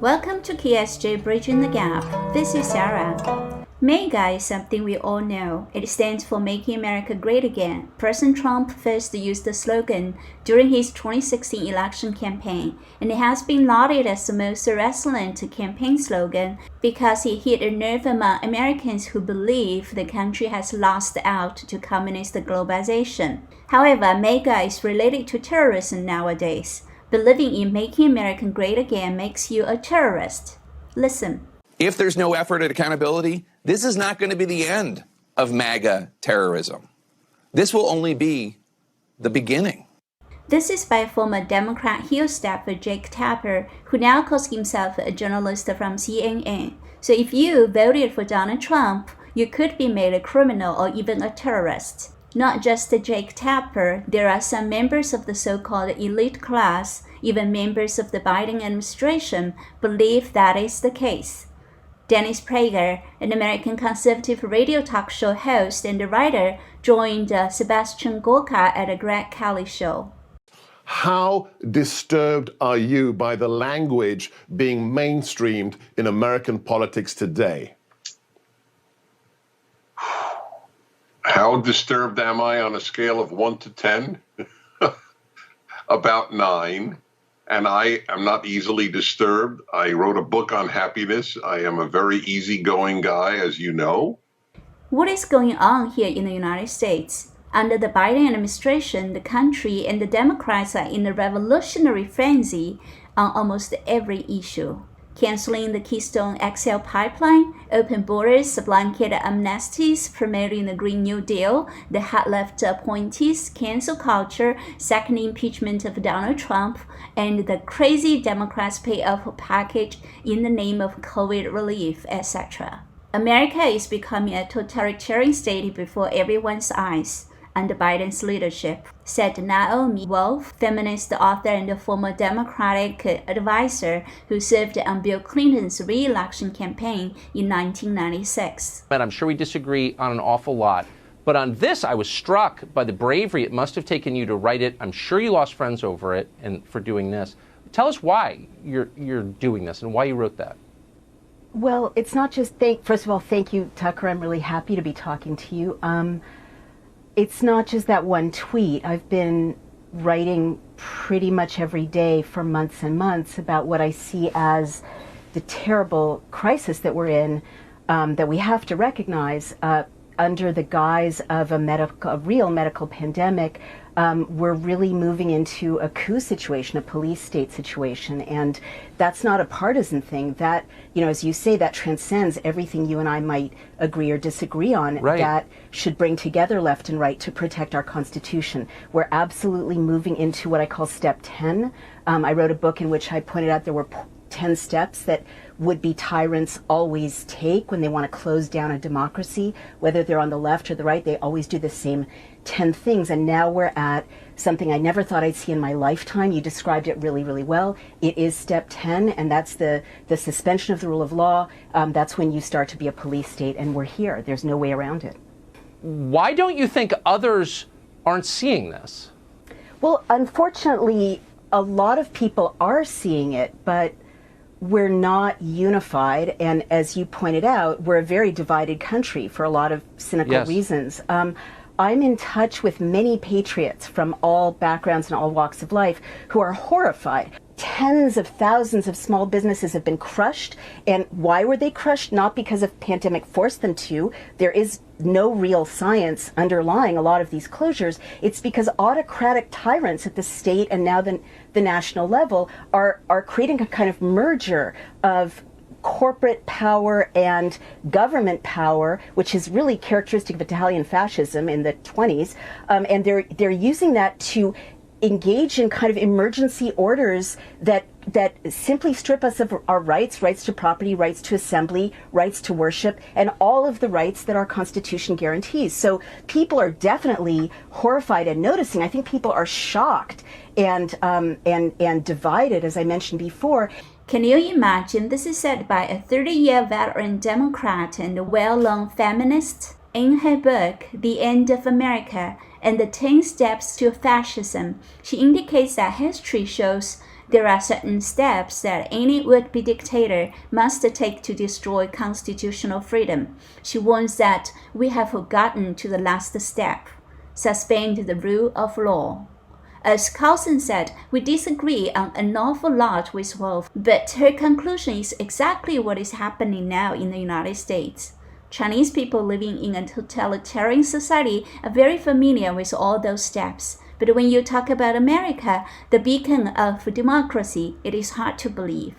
Welcome to KSJ Bridging the Gap. This is Sarah. MAGA is something we all know. It stands for Making America Great Again. President Trump first used the slogan during his 2016 election campaign, and it has been lauded as the most resonant campaign slogan because it hit a nerve among Americans who believe the country has lost out to communist globalization. However, MAGA is related to terrorism nowadays. Believing in making America great again makes you a terrorist. Listen. If there's no effort at accountability, this is not going to be the end of MAGA terrorism. This will only be the beginning. This is by former Democrat Hill staffer Jake Tapper, who now calls himself a journalist from CNN. So if you voted for Donald Trump, you could be made a criminal or even a terrorist. Not just Jake Tapper, there are some members of the so-called elite class, even members of the Biden administration, believe that is the case. Dennis Prager, an American conservative radio talk show host and writer, joined Sebastian Gorka at a Greg Kelly show. How disturbed are you by the language being mainstreamed in American politics today? How disturbed am I on a scale of 1 to 10? About 9. And I am not easily disturbed. I wrote a book on happiness. I am a very easygoing guy, as you know. What is going on here in the United States? Under the Biden administration, the country and the Democrats are in a revolutionary frenzy on almost every issue. Canceling the Keystone XL pipeline, open borders, blanket amnesties, promoting the Green New Deal, the hard left appointees, cancel culture, second impeachment of Donald Trump, and the crazy Democrats payoff package in the name of COVID relief, etc. America is becoming a totalitarian state before everyone's eyes under Biden's leadership, said Naomi Wolf, feminist author and former Democratic advisor who served on Bill Clinton's re-election campaign in 1996. And I'm sure we disagree on an awful lot, but on this I was struck by the bravery it must have taken you to write it. I'm sure you lost friends over it and for doing this. Tell us why you're doing this and why you wrote that. Well, it's not just first of all, thank you, Tucker. I'm really happy to be talking to you. It's not just that one tweet. I've been writing pretty much every day for months and months about what I see as the terrible crisis that we're in, that we have to recognize under the guise of a real medical pandemic. We're really moving into a coup situation, a police state situation, and that's not a partisan thing. That, as you say, that transcends everything you and I might agree or disagree on. Right. That should bring together left and right to protect our Constitution. We're absolutely moving into what I call step 10. I wrote a book in which I pointed out there were 10 steps that would-be tyrants always take when they want to close down a democracy. Whether they're on the left or the right, they always do the same 10 things. And now we're at something I never thought I'd see in my lifetime. You described it really, really well. It is step 10, and that's the suspension of the rule of law. That's when you start to be a police state, and we're here. There's no way around it. Why don't you think others aren't seeing this? Well, unfortunately, a lot of people are seeing it, but we're not unified, and as you pointed out, we're a very divided country for a lot of cynical reasons. I'm in touch with many patriots from all backgrounds and all walks of life who are horrified. Tens of thousands of small businesses have been crushed, and why were they crushed? Not because of pandemic forced them to. There is no real science underlying a lot of these closures. It's because autocratic tyrants at the state and now the national level are creating a kind of merger of corporate power and government power, which is really characteristic of Italian fascism in the 1920s, and they're using that to engage in kind of emergency orders that simply strip us of our rights to property, rights to assembly, rights to worship, and all of the rights that our Constitution guarantees. So people are definitely horrified and noticing. I think people are shocked and divided, as I mentioned before. Can you imagine this is said by a 30-year veteran Democrat and well-known feminist? In her book, The End of America and the 10 Steps to Fascism, she indicates that history shows There are certain steps that any would-be dictator must take to destroy constitutional freedom. She warns that we have gotten to the last step: suspend the rule of law. As Carlson said, we disagree on an awful lot with Wolf, but her conclusion is exactly what is happening now in the United States. Chinese people living in a totalitarian society are very familiar with all those steps. But when you talk about America, the beacon of democracy, it is hard to believe.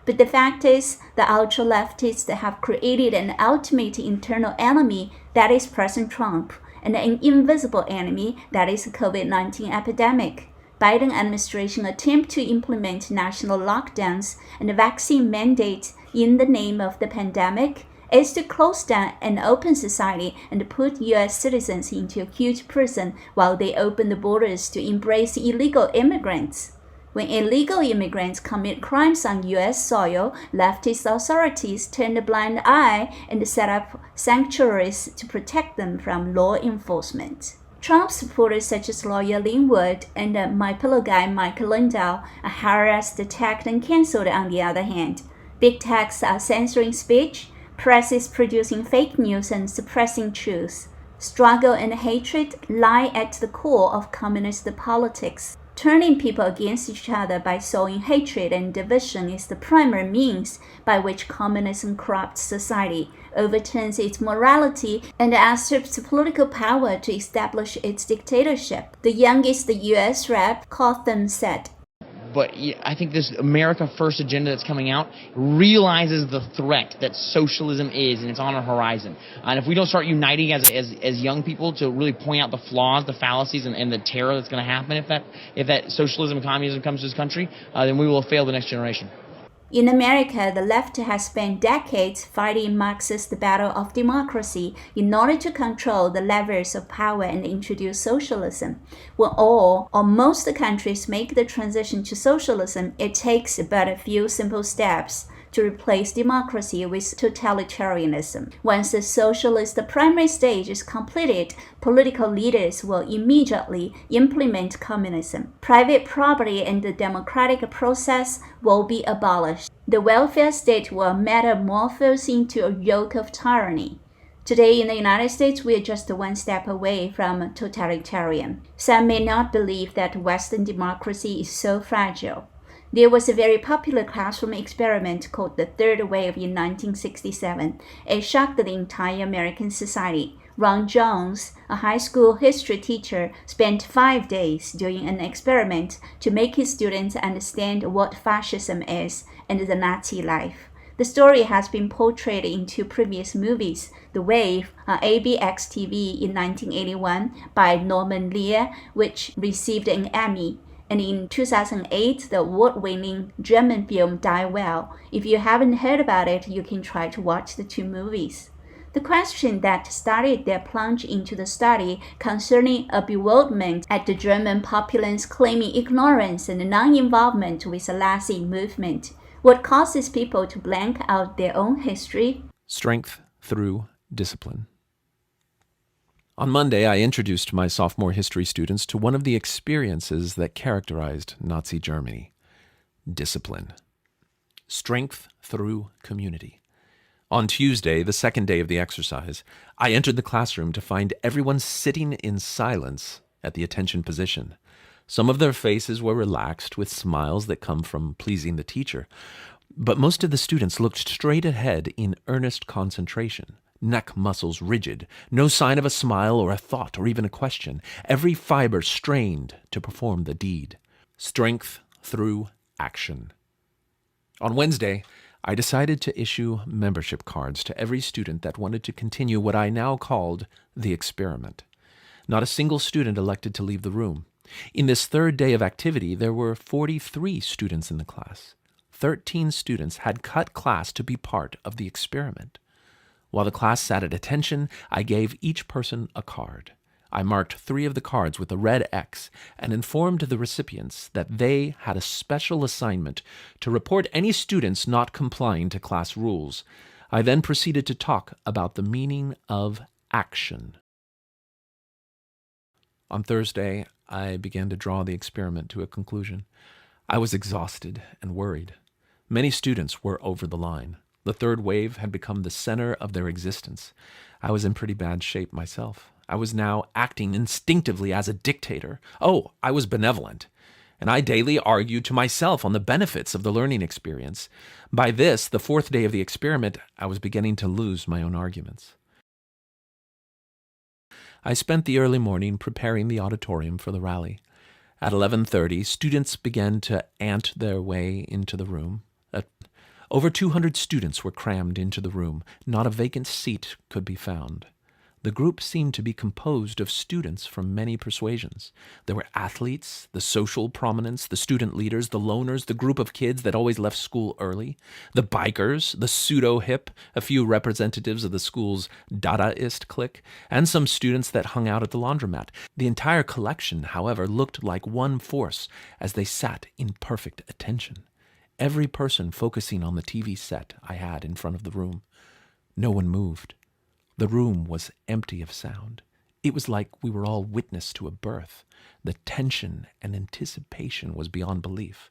But the fact is, the ultra-leftists have created an ultimate internal enemy, that is President Trump, and an invisible enemy, that is the COVID-19 epidemic. Biden administration attempt to implement national lockdowns and vaccine mandates in the name of the pandemic is to close down an open society and put U.S. citizens into a huge prison while they open the borders to embrace illegal immigrants. When illegal immigrants commit crimes on U.S. soil, leftist authorities turn a blind eye and set up sanctuaries to protect them from law enforcement. Trump supporters such as lawyer Lin Wood and MyPillow guy Mike Lindell are harassed, attacked, and cancelled on the other hand. Big techs are censoring speech, press is producing fake news and suppressing truth. Struggle and hatred lie at the core of communist politics. Turning people against each other by sowing hatred and division is the primary means by which communism corrupts society, overturns its morality, and usurps political power to establish its dictatorship. The youngest U.S. rep, Cotham, said, But I think this America First agenda that's coming out realizes the threat that socialism is, and it's on our horizon. And if we don't start uniting as young people to really point out the flaws, the fallacies, and the terror that's going to happen if that socialism and communism comes to this country, then we will fail the next generation. In America, the left has spent decades fighting Marxist battle of democracy in order to control the levers of power and introduce socialism. When all or most countries make the transition to socialism, it takes but a few simple steps to replace democracy with totalitarianism. Once the socialist primary stage is completed, political leaders will immediately implement communism. Private property and the democratic process will be abolished. The welfare state will metamorphose into a yoke of tyranny. Today in the United States, we are just one step away from totalitarian. Some may not believe that Western democracy is so fragile. There was a very popular classroom experiment called the Third Wave in 1967. It shocked the entire American society. Ron Jones, a high school history teacher, spent 5 days doing an experiment to make his students understand what fascism is and the Nazi life. The story has been portrayed in 2 previous movies, The Wave on ABX-TV in 1981 by Norman Lear, which received an Emmy, and in 2008, the award-winning German film Die Well. If you haven't heard about it, you can try to watch the 2 movies. The question that started their plunge into the study concerning a bewilderment at the German populace claiming ignorance and non-involvement with the Nazi movement. What causes people to blank out their own history? Strength through discipline. On Monday, I introduced my sophomore history students to one of the experiences that characterized Nazi Germany: discipline. Strength through community. On Tuesday, the second day of the exercise, I entered the classroom to find everyone sitting in silence at the attention position. Some of their faces were relaxed with smiles that come from pleasing the teacher, but most of the students looked straight ahead in earnest concentration. Neck muscles rigid, no sign of a smile or a thought or even a question, every fiber strained to perform the deed. Strength through action. On Wednesday, I decided to issue membership cards to every student that wanted to continue what I now called the experiment. Not a single student elected to leave the room. In this third day of activity, there were 43 students in the class. 13 students had cut class to be part of the experiment. While the class sat at attention, I gave each person a card. I marked 3 of the cards with a red X and informed the recipients that they had a special assignment to report any students not complying to class rules. I then proceeded to talk about the meaning of action. On Thursday, I began to draw the experiment to a conclusion. I was exhausted and worried. Many students were over the line. The third wave had become the center of their existence. I was in pretty bad shape myself. I was now acting instinctively as a dictator. Oh, I was benevolent. And I daily argued to myself on the benefits of the learning experience. By this, the fourth day of the experiment, I was beginning to lose my own arguments. I spent the early morning preparing the auditorium for the rally. At 11:30, students began to ant their way into the room. Over 200 students were crammed into the room. Not a vacant seat could be found. The group seemed to be composed of students from many persuasions. There were athletes, the social prominents, the student leaders, the loners, the group of kids that always left school early, the bikers, the pseudo-hip, a few representatives of the school's Dadaist clique, and some students that hung out at the laundromat. The entire collection, however, looked like one force as they sat in perfect attention. Every person focusing on the TV set I had in front of the room. No one moved. The room was empty of sound. It was like we were all witness to a birth. The tension and anticipation was beyond belief.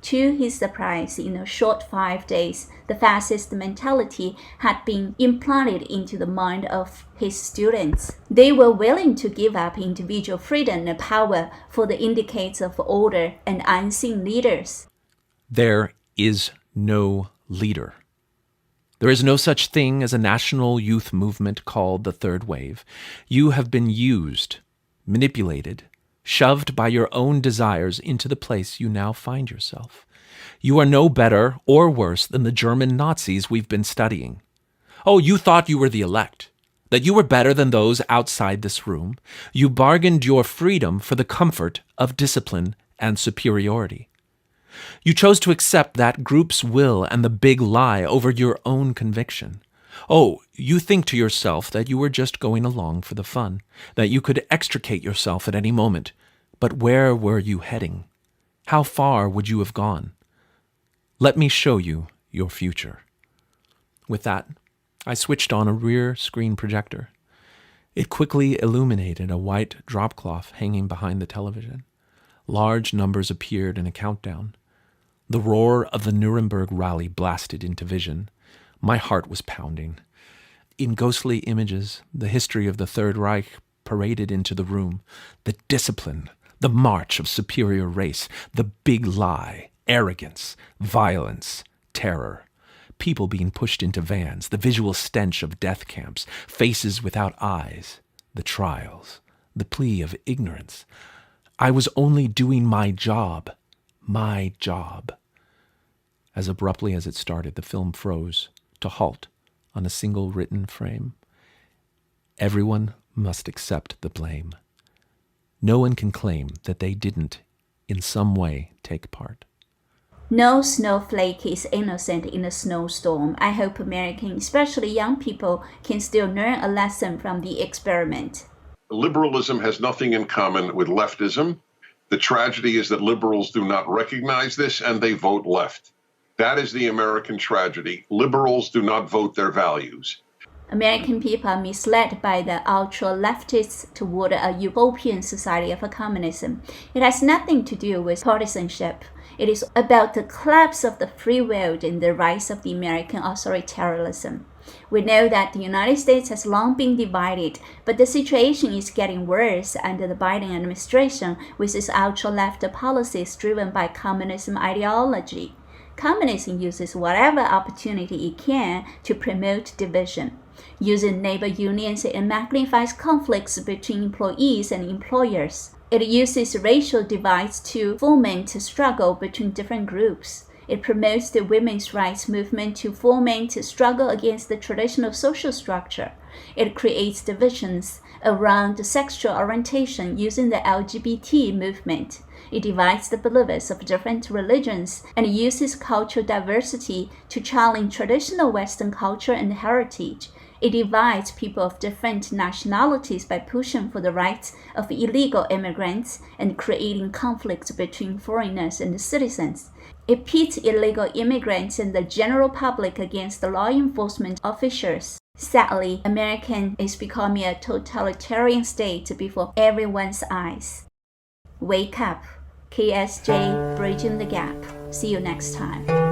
To his surprise, in a short 5 days, the fascist mentality had been implanted into the mind of his students. They were willing to give up individual freedom and power for the indicates of order and unseen leaders. There is no leader. There is no such thing as a national youth movement called the Third Wave. You have been used, manipulated, shoved by your own desires into the place you now find yourself. You are no better or worse than the German Nazis we've been studying. Oh, you thought you were the elect, that you were better than those outside this room. You bargained your freedom for the comfort of discipline and superiority. You chose to accept that group's will and the big lie over your own conviction. Oh, you think to yourself that you were just going along for the fun, that you could extricate yourself at any moment. But where were you heading? How far would you have gone? Let me show you your future. With that, I switched on a rear screen projector. It quickly illuminated a white drop cloth hanging behind the television. Large numbers appeared in a countdown. The roar of the Nuremberg rally blasted into vision. My heart was pounding. In ghostly images, the history of the Third Reich paraded into the room. The discipline, the march of superior race, the big lie, arrogance, violence, terror. People being pushed into vans, the visual stench of death camps, faces without eyes, the trials, the plea of ignorance. I was only doing my job. My job. As abruptly as it started, the film froze to halt on a single written frame. Everyone must accept the blame. No one can claim that they didn't, in some way, take part. No snowflake is innocent in a snowstorm. I hope Americans, especially young people, can still learn a lesson from the experiment. Liberalism has nothing in common with leftism. The tragedy is that liberals do not recognize this and they vote left. That is the American tragedy. Liberals do not vote their values. American people are misled by the ultra-leftists toward a utopian society of communism. It has nothing to do with partisanship. It is about the collapse of the free will and the rise of the American authoritarianism. We know that the United States has long been divided, but the situation is getting worse under the Biden administration with its ultra-left policies driven by communism ideology. Communism uses whatever opportunity it can to promote division. Using labor unions, it magnifies conflicts between employees and employers. It uses racial divides to foment struggle between different groups. It promotes the women's rights movement to foment struggle against the traditional social structure. It creates divisions around sexual orientation using the LGBT movement. It divides the believers of different religions and uses cultural diversity to challenge traditional Western culture and heritage. It divides people of different nationalities by pushing for the rights of illegal immigrants and creating conflicts between foreigners and citizens. It pits illegal immigrants and the general public against the law enforcement officials. Sadly, America is becoming a totalitarian state before everyone's eyes. Wake up. KSJ Bridging the Gap. See you next time.